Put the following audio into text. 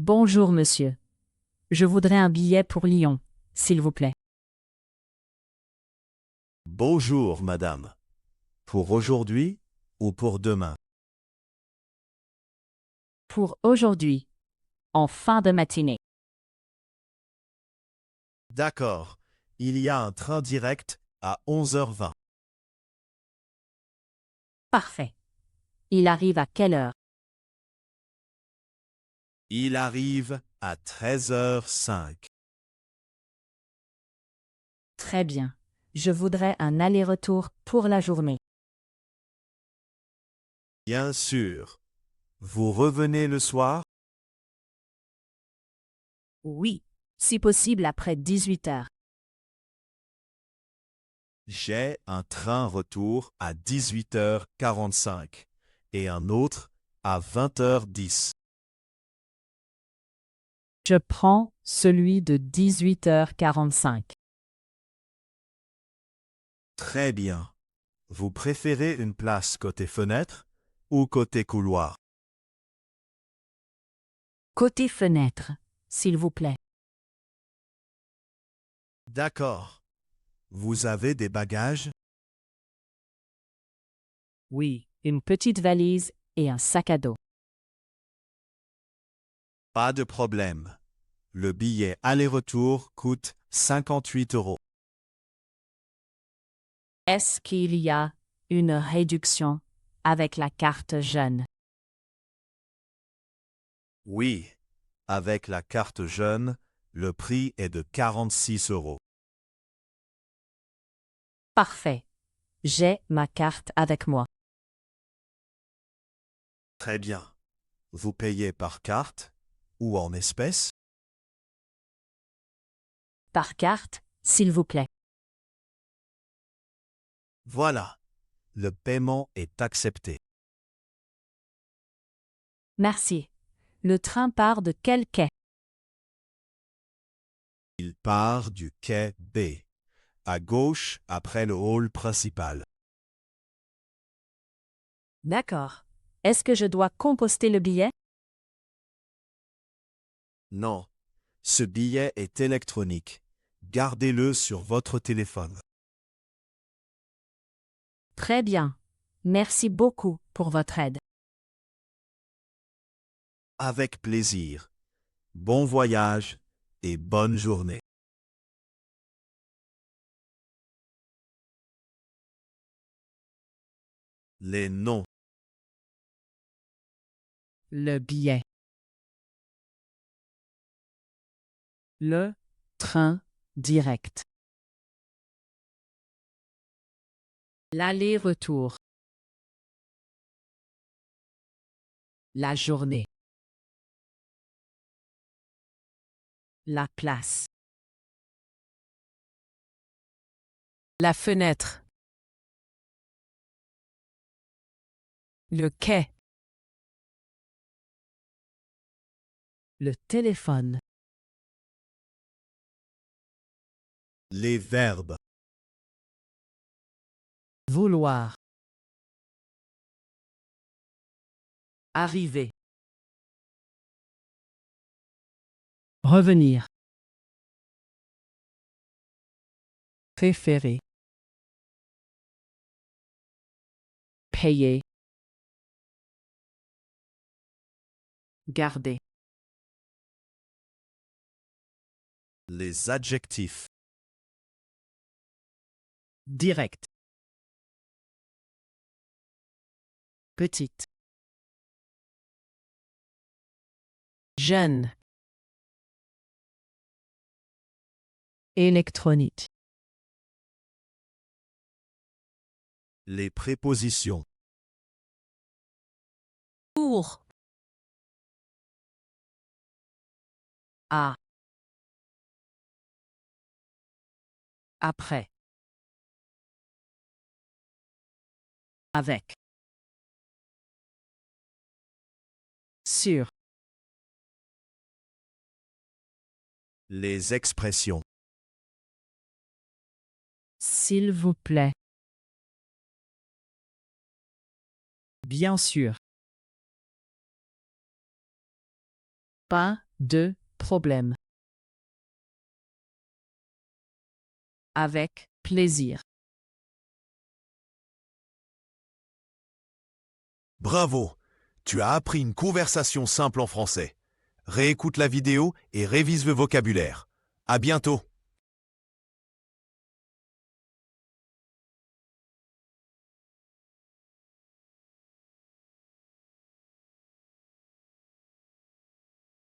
Bonjour monsieur. Je voudrais un billet pour Lyon, s'il vous plaît. Bonjour, madame. Pour aujourd'hui ou pour demain? Pour aujourd'hui, en fin de matinée. D'accord. Il y a un train direct à 11h20. Parfait. Il arrive à quelle heure? Il arrive à 13h05. Très bien. Je voudrais un aller-retour pour la journée. Bien sûr. Vous revenez le soir? Oui, si possible après 18 heures. J'ai un train retour à 18h45 et un autre à 20h10. Je prends celui de 18h45. Très bien. Vous préférez une place côté fenêtre ou côté couloir? Côté fenêtre, s'il vous plaît. D'accord. Vous avez des bagages? Oui, une petite valise et un sac à dos. Pas de problème. Le billet aller-retour coûte 58 euros. Est-ce qu'il y a une réduction avec la carte jeune? Oui, avec la carte jeune, le prix est de 46 euros. Parfait. J'ai ma carte avec moi. Très bien. Vous payez par carte ou en espèces? Par carte, s'il vous plaît. Voilà. Le paiement est accepté. Merci. Le train part de quel quai? Il part du quai B, à gauche après le hall principal. D'accord. Est-ce que je dois composter le billet? Non, ce billet est électronique. Gardez-le sur votre téléphone. Très bien. Merci beaucoup pour votre aide. Avec plaisir. Bon voyage et bonne journée. Les noms. Le billet. Le train direct. L'aller-retour. La journée. La place. La fenêtre. Le quai. Le téléphone. Les verbes. Vouloir. Arriver. Revenir. Préférer. Payer. Garder. Les adjectifs. Direct. Petite. Jeune. Électronique. Les prépositions. Pour. À. Après. Avec. Sur. Les expressions. S'il vous plaît. Bien sûr. Pas 2. Problème. Avec plaisir. Bravo! Tu as appris une conversation simple en français. Réécoute la vidéo et révise le vocabulaire. À bientôt!